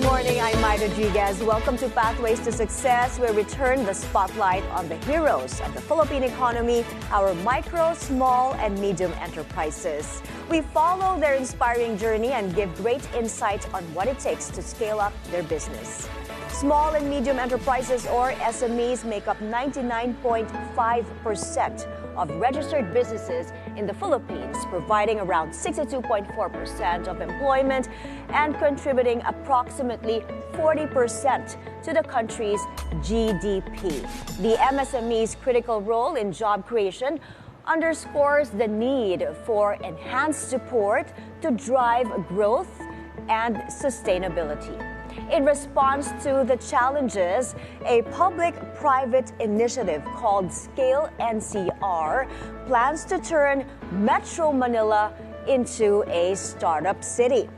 morning, I'm Mai Rodriguez. Welcome to Pathways to Success, where we turn the spotlight on the heroes of the Philippine economy, our micro, small, and medium enterprises. We follow their inspiring journey and give great insight on what it takes to scale up their business. Small and medium enterprises, or SMEs, make up 99.5% of registered businesses in the Philippines, providing around 62.4% of employment and contributing approximately 40% to the country's GDP. The MSME's critical role in job creation underscores the need for enhanced support to drive growth and sustainability. In response to the challenges, a public-private initiative called Scale NCR plans to turn Metro Manila into a startup city.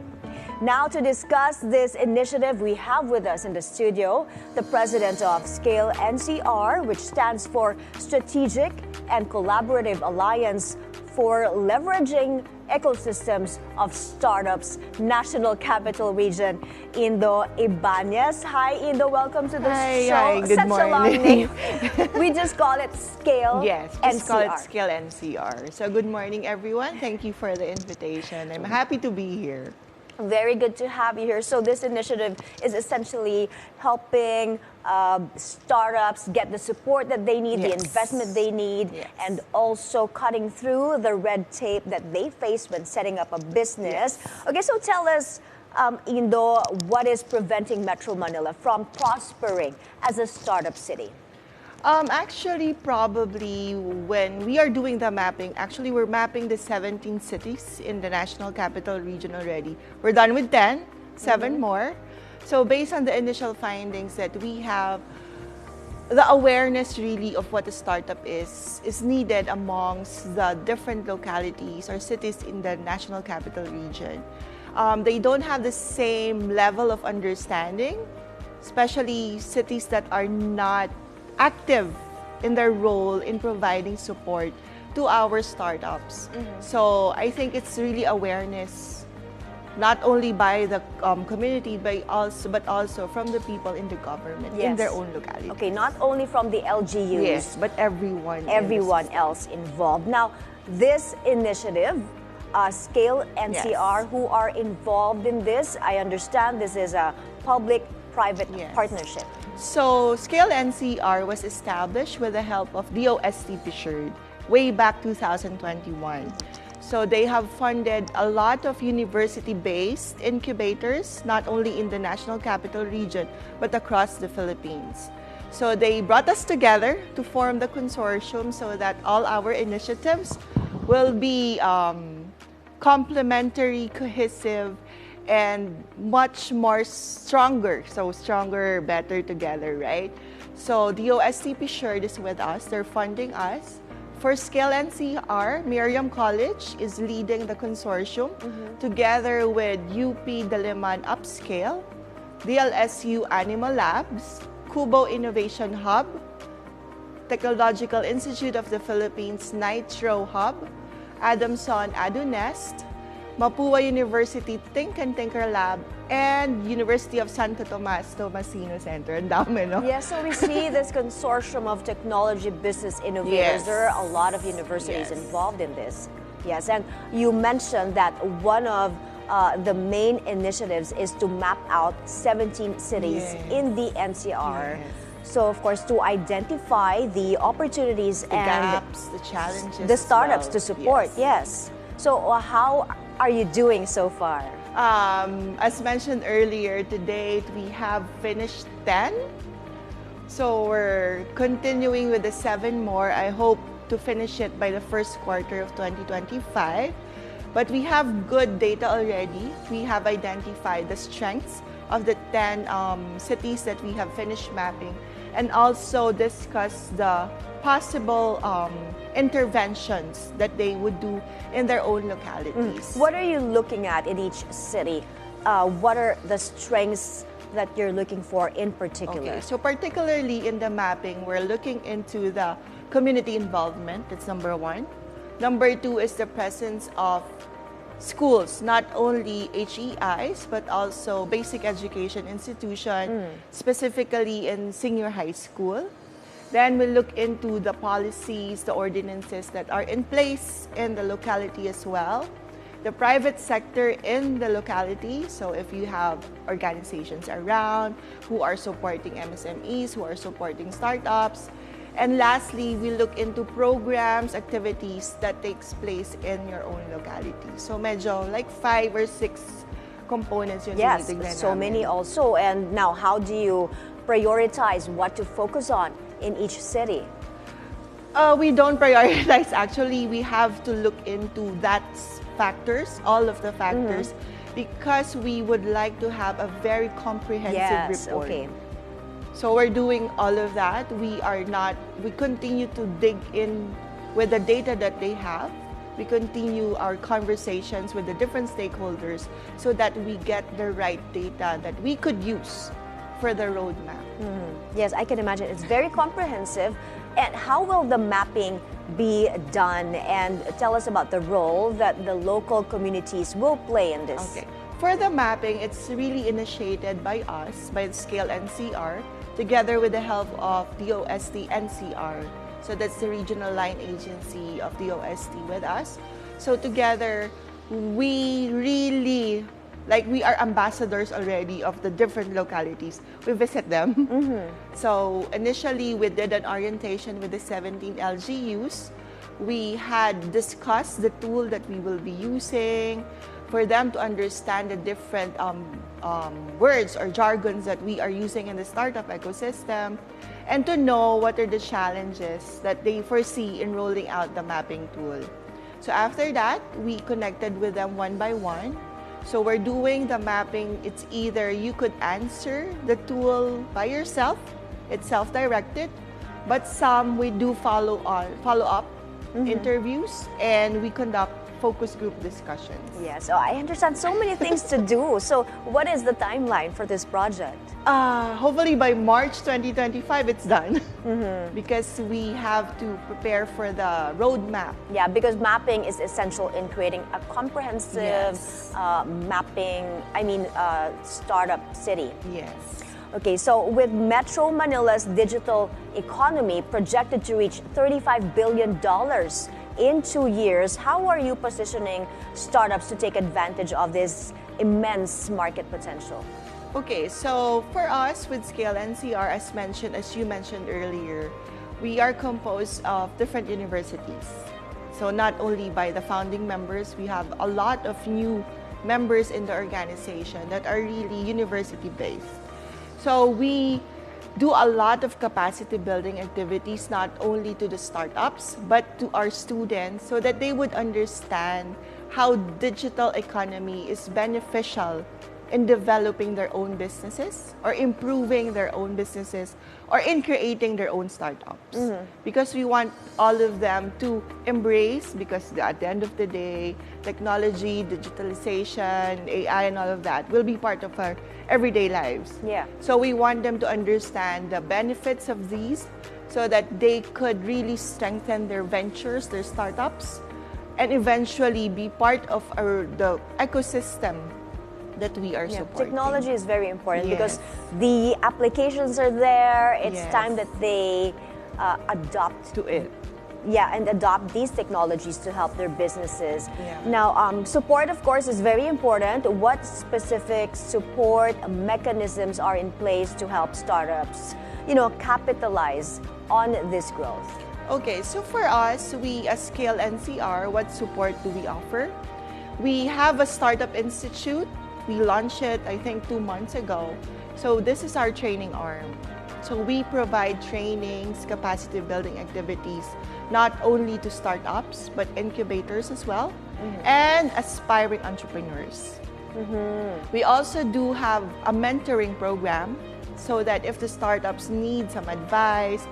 Now, to discuss this initiative, we have with us in the studio the president of Scale NCR, which stands for Strategic and Collaborative Alliance for Leveraging Ecosystems of Startups, National Capital Region, Indo Ibañez. Hi, Indo. Welcome to the show. Hi, good Such morning. a long name. We just call it Scale Yes, NCR. just call it Scale NCR. So good morning, everyone. Thank you for the invitation. I'm happy to be here. Very good to have you here. So this initiative is essentially helping startups get the support that they need, the investment they need, and also cutting through the red tape that they face when setting up a business. Okay, so tell us, Indo, what is preventing Metro Manila from prospering as a startup city? Actually, probably when we are doing the mapping, actually we're mapping the 17 cities in the National Capital Region already. We're done with 10, 7 more. So based on the initial findings that we have, the awareness really of what a startup is needed amongst the different localities or cities in the National Capital Region. They don't have the same level of understanding, especially cities that are not active in their role in providing support to our startups. So I think it's really awareness, not only by the community, but also from the people in the government, in their own locality. Okay, not only from the LGUs, yes, but everyone else involved. Now, this initiative, Scale NCR, who are involved in this, I understand this is a public-private partnership. So, Scale NCR was established with the help of DOST Pictured way back 2021. So, they have funded a lot of university-based incubators, not only in the National Capital Region, but across the Philippines. So, they brought us together to form the consortium so that all our initiatives will be complementary, cohesive, and much more stronger. So stronger, better together, right? So the OSTP Shared is with us. They're funding us. For Scale NCR, Miriam College is leading the consortium together with UP Diliman Upscale, DLSU Animal Labs, Kubo Innovation Hub, Technological Institute of the Philippines Nitro Hub, Adamson Adunest, Mapua University Think and Tinker Lab, and University of Santo Tomas Tomasino Center. Ang dami, no? Yes, so we see this consortium of technology business innovators. There are a lot of universities involved in this. Yes, and you mentioned that one of the main initiatives is to map out 17 cities in the NCR. So, of course, to identify the opportunities the gaps, the challenges, the startups to support. So, how are you doing so far? As mentioned earlier, to date, we have finished 10. So we're continuing with the 7 more. I hope to finish it by the first quarter of 2025. But we have good data already. We have identified the strengths of the 10 cities that we have finished mapping, and also discuss the possible interventions that they would do in their own localities. What are you looking at in each city? What are the strengths that you're looking for in particular? Okay, so particularly in the mapping, we're looking into the community involvement. That's number 1. Number 2 is the presence of schools, not only HEIs, but also basic education institution, specifically in senior high school. Then we'll look into the policies, the ordinances that are in place in the locality as well. The private sector in the locality, so if you have organizations around who are supporting MSMEs, who are supporting startups. And lastly, we look into programs, activities that takes place in your own locality. So medyo like 5 or 6 components yung tinitignan so namin. many also. And now, how do you prioritize what to focus on in each city? We don't prioritize. Actually, we have to look into that factors, all of the factors, because we would like to have a very comprehensive report. Okay. So we're doing all of that. We continue to dig in with the data that they have. We continue our conversations with the different stakeholders so that we get the right data that we could use for the roadmap. Yes, I can imagine. It's very comprehensive. And how will the mapping be done? And tell us about the role that the local communities will play in this. Okay. For the mapping, it's really initiated by us, by Scale NCR, together with the help of DOST NCR. So that's the regional line agency of DOST with us. So together, we really, we are ambassadors already of the different localities. We visit them. So initially, we did an orientation with the 17 LGUs. We had discussed the tool that we will be using for them to understand the different words or jargons that we are using in the startup ecosystem, and to know what are the challenges that they foresee in rolling out the mapping tool. So after that, we connected with them one by one. So we're doing the mapping. It's either you could answer the tool by yourself, it's self-directed, but some we do follow-up interviews, and we conduct focus group discussions. Yeah, so I understand so many things to do. So what is the timeline for this project? Hopefully by March 2025, it's done. Because we have to prepare for the roadmap. Yeah, because mapping is essential in creating a comprehensive startup city. Yes. Okay, so with Metro Manila's digital economy projected to reach $35 billion in 2 years, how are you positioning startups to take advantage of this immense market potential? Okay, so for us with Scale NCR, as you mentioned earlier, we are composed of different universities. So not only by the founding members, we have a lot of new members in the organization that are really university-based. So we do a lot of capacity building activities, not only to the startups, but to our students, so that they would understand how digital economy is beneficial in developing their own businesses or improving their own businesses or in creating their own startups. Because we want all of them to embrace, because at the end of the day, technology, digitalization, AI and all of that will be part of our everyday lives. Yeah. So we want them to understand the benefits of these so that they could really strengthen their ventures, their startups, and eventually be part of the ecosystem that we are supporting. Technology is very important because the applications are there. It's time that they adopt to it. Yeah, and adopt these technologies to help their businesses. Now, support, of course, is very important. What specific support mechanisms are in place to help startups, capitalize on this growth? Okay, so for us, we as Scale NCR, what support do we offer? We have a startup institute. We launched it, I think, 2 months ago. So this is our training arm. So we provide trainings, capacity building activities, not only to startups, but incubators as well, and aspiring entrepreneurs. We also do have a mentoring program so that if the startups need some advice,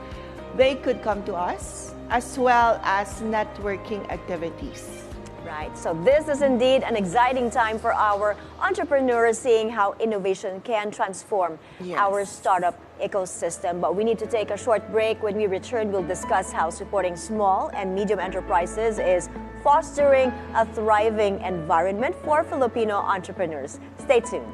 they could come to us, as well as networking activities. Right. So this is indeed an exciting time for our entrepreneurs, seeing how innovation can transform our startup ecosystem. But we need to take a short break. When we return, we'll discuss how supporting small and medium enterprises is fostering a thriving environment for Filipino entrepreneurs. Stay tuned.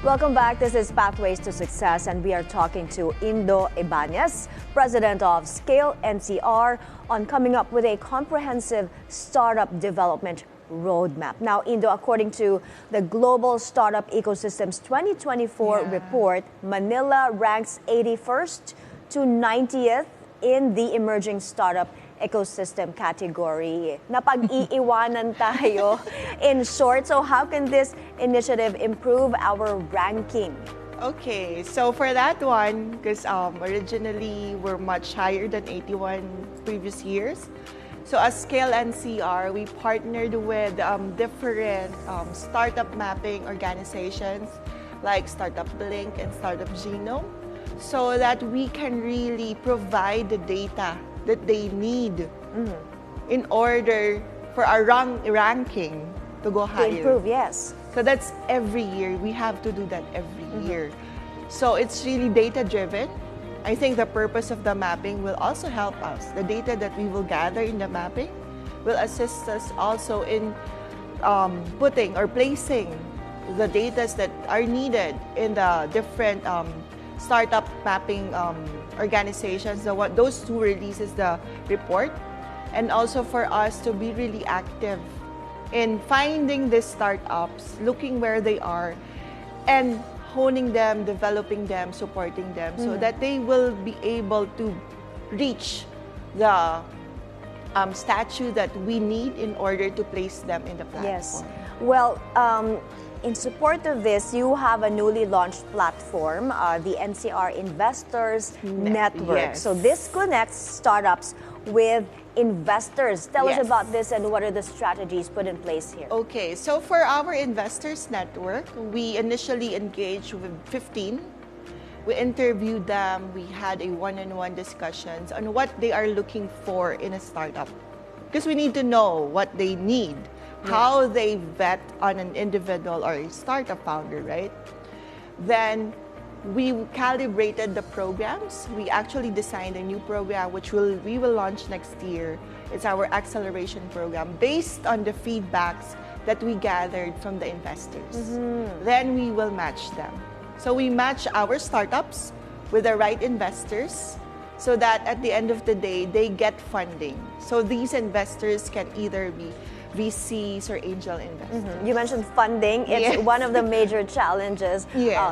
Welcome back. This is Pathways to Success, and we are talking to Indo Ibañez, president of Scale NCR, on coming up with a comprehensive startup development roadmap. Now, Indo, according to the Global Startup Ecosystems 2024 report, Manila ranks 81st to 90th in the emerging startup ecosystem category. Napag-iiwanan tayo in short. So how can this initiative improve our ranking? Okay, so for that one, because originally we're much higher than 81 previous years. So as Scale NCR, we partnered with different startup mapping organizations like Startup Blink and Startup Genome, so that we can really provide the data that they need in order for our ranking to go higher. To improve, yes. So that's every year. We have to do that every year. So it's really data-driven. I think the purpose of the mapping will also help us. The data that we will gather in the mapping will assist us also in putting or placing the data that are needed in the different startup mapping organizations. Those two releases the report, and also for us to be really active in finding these startups, looking where they are, and honing them, developing them, supporting them, so that they will be able to reach the statue that we need in order to place them in the platform. Yes. Well, in support of this, you have a newly launched platform, the NCR Investors Network. Yes. So this connects startups with investors. Tell us about this and what are the strategies put in place here? Okay, so for our Investors Network, we initially engaged with 15. We interviewed them. We had a one-on-one discussions on what they are looking for in a startup, because we need to know what they need. How they vet on an individual or a startup founder, right? Then we calibrated the programs. We actually designed a new program which we will launch next year. It's our acceleration program based on the feedbacks that we gathered from the investors. Then we will match them. So we match our startups with the right investors so that at the end of the day, they get funding. So these investors can either be VCs or angel investors. You mentioned funding. It's one of the major challenges.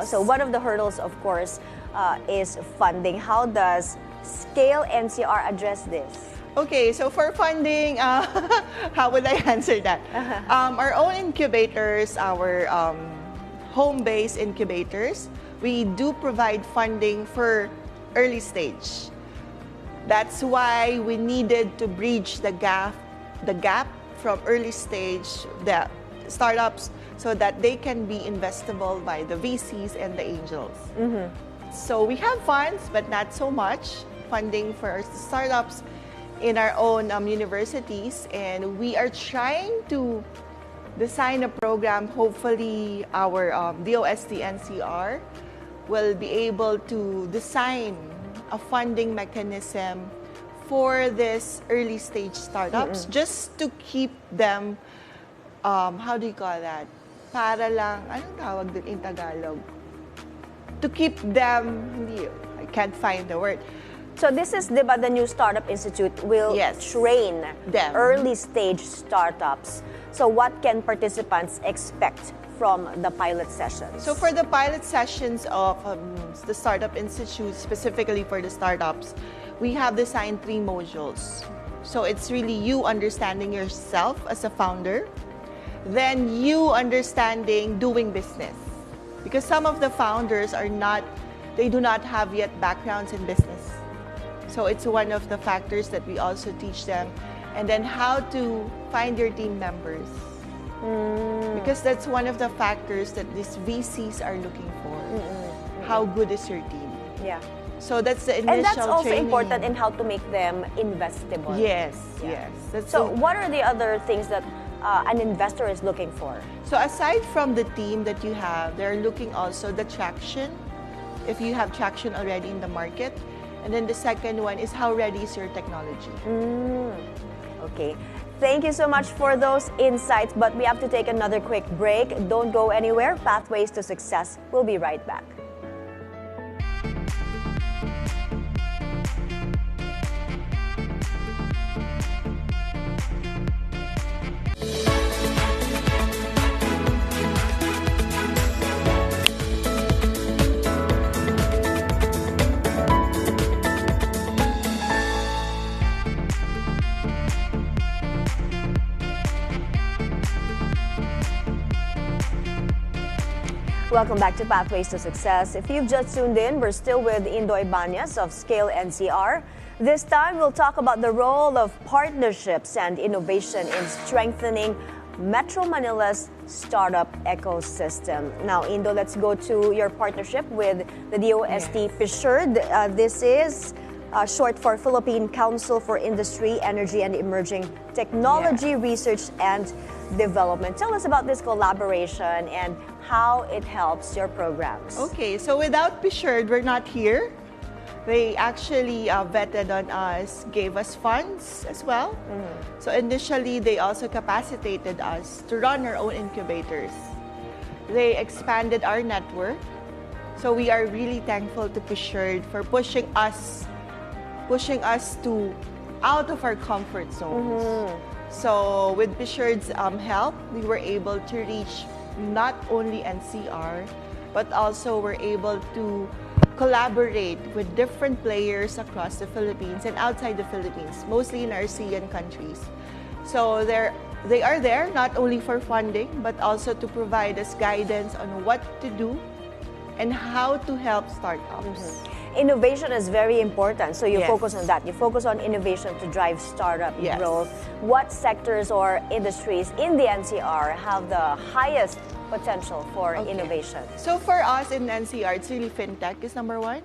So one of the hurdles, of course, is funding. How does Scale NCR address this? Okay, so for funding, how would I answer that? Our own incubators, our home-based incubators, we do provide funding for early stage. That's why we needed to bridge the gap from early stage, the startups, so that they can be investable by the VCs and the angels. So we have funds, but not so much funding for our startups in our own universities, and we are trying to design a program. Hopefully our DOST NCR will be able to design a funding mechanism for this early stage startups, just to keep them, how do you call that? Para lang, anong tawag dun in Tagalog? To keep them, I can't find the word. So this is, diba, the new Startup Institute will train them. Early stage startups. So what can participants expect from the pilot sessions? So for the pilot sessions of the Startup Institute, specifically for the startups, we have designed 3 modules. So it's really you understanding yourself as a founder, then you understanding doing business. Because some of the founders they do not have yet backgrounds in business. So it's one of the factors that we also teach them. And then how to find your team members. Because that's one of the factors that these VCs are looking for. How good is your team? Yeah. So that's the initial And that's also training. important in how to make them investable. Yes, Yeah. yes. So what are the other things that an investor is looking for? So aside from the team that you have, they're looking also the traction, if you have traction already in the market. And then the second one is how ready is your technology. Okay. Thank you so much for those insights, but we have to take another quick break. Don't go anywhere. Pathways to Success. We'll be right back. Welcome back to Pathways to Success. If you've just tuned in, we're still with Indo Ibañez of Scale NCR. This time, we'll talk about the role of partnerships and innovation in strengthening Metro Manila's startup ecosystem. Now, Indo, let's go to your partnership with the DOST PSURD. This is short for Philippine Council for Industry, Energy, and Emerging Technology Research and Development. Tell us about this collaboration and how it helps your programs. Okay, so without PSURD, we're not here. They actually vetted on us, gave us funds as well. So initially, they also capacitated us to run our own incubators. They expanded our network. So we are really thankful to PSURD for pushing us to out of our comfort zones. So with PSURD's help, we were able to reach not only NCR, but also we're able to collaborate with different players across the Philippines and outside the Philippines, mostly in our ASEAN countries. So they are there not only for funding, but also to provide us guidance on what to do and how to help startups. Innovation is very important, so you focus on that. You focus on innovation to drive startup growth. What sectors or industries in the NCR have the highest potential for innovation? So for us in NCR, it's really fintech is number one,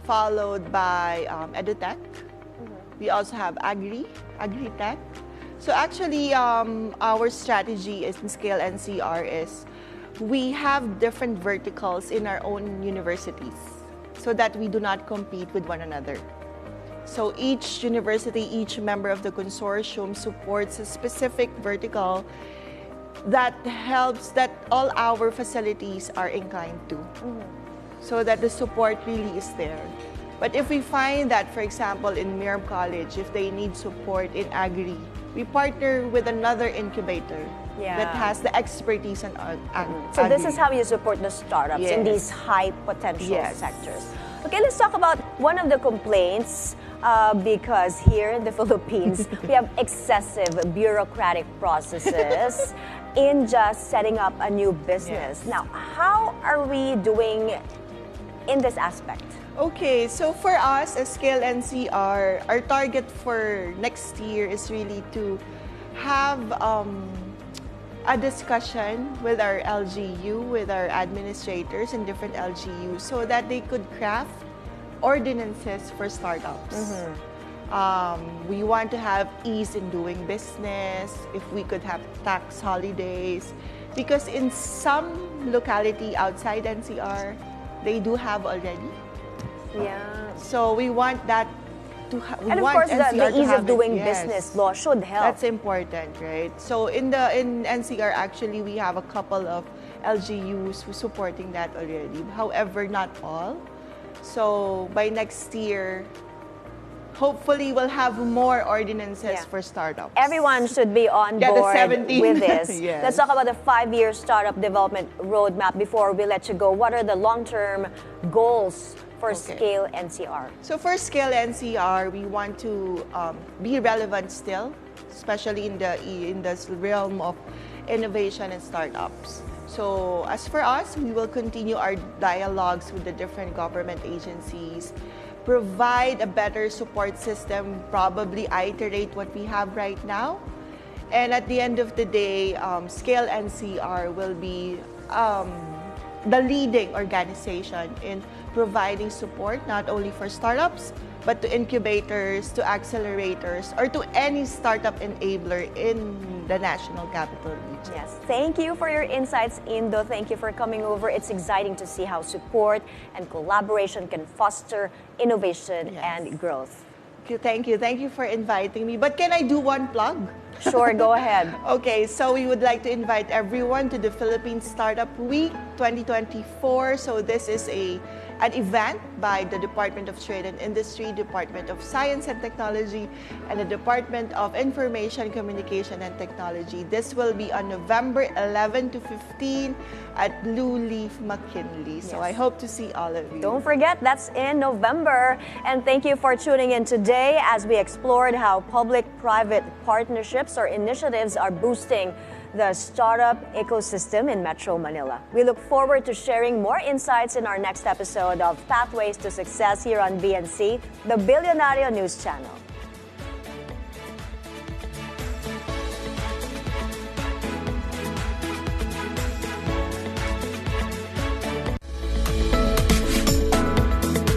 followed by edutech. We also have agri-tech. So actually, our strategy in Scale NCR is we have different verticals in our own universities, so that we do not compete with one another. So each university, each member of the consortium supports a specific vertical that helps that all our facilities are inclined to, so that the support really is there. But if we find that, for example, in Miram College, if they need support in agri, we partner with another incubator that has the expertise in agri. So this is how you support the startups in these high potential sectors. Okay, let's talk about one of the complaints because here in the Philippines, we have excessive bureaucratic processes in just setting up a new business. Now, how are we doing in this aspect? Okay, so for us as Scale NCR, our target for next year is really to have a discussion with our LGU, with our administrators in different LGUs, so that they could craft ordinances for startups. We want to have ease in doing business, if we could have tax holidays, because in some locality outside NCR, they do have already. So we want that to and of course, the ease of doing business law should help. That's important, right? So in NCR, actually, we have a couple of LGUs who supporting that already. However, not all. So by next year, hopefully we'll have more ordinances for startups. Everyone should be on board with this. Let's talk about the 5-year startup development roadmap before we let you go. What are the long-term goals for Scale NCR? So for Scale NCR, we want to be relevant still. especially in the realm of innovation and startups. So as for us, we will continue our dialogues with the different government agencies, provide a better support system, probably iterate what we have right now. And at the end of the day, Scale NCR will be the leading organization in providing support not only for startups, but to incubators, to accelerators, or to any startup enabler in the National Capital Region. Yes, thank you for your insights, Indo. Thank you for coming over. It's exciting to see how support and collaboration can foster innovation and growth. Thank you. Thank you for inviting me. But can I do one plug? Sure, go ahead. Okay, so we would like to invite everyone to the Philippine Startup Week 2024. So this is an event by the Department of Trade and Industry, Department of Science and Technology, and the Department of Information, Communication and Technology. This will be on November 11 to 15 at Blue Leaf McKinley. So I hope to see all of you. Don't forget, that's in November. And thank you for tuning in today as we explored how public-private partnerships or initiatives are boosting the startup ecosystem in Metro Manila. We look forward to sharing more insights in our next episode of Pathways to Success here on BNC, the Billionario News Channel.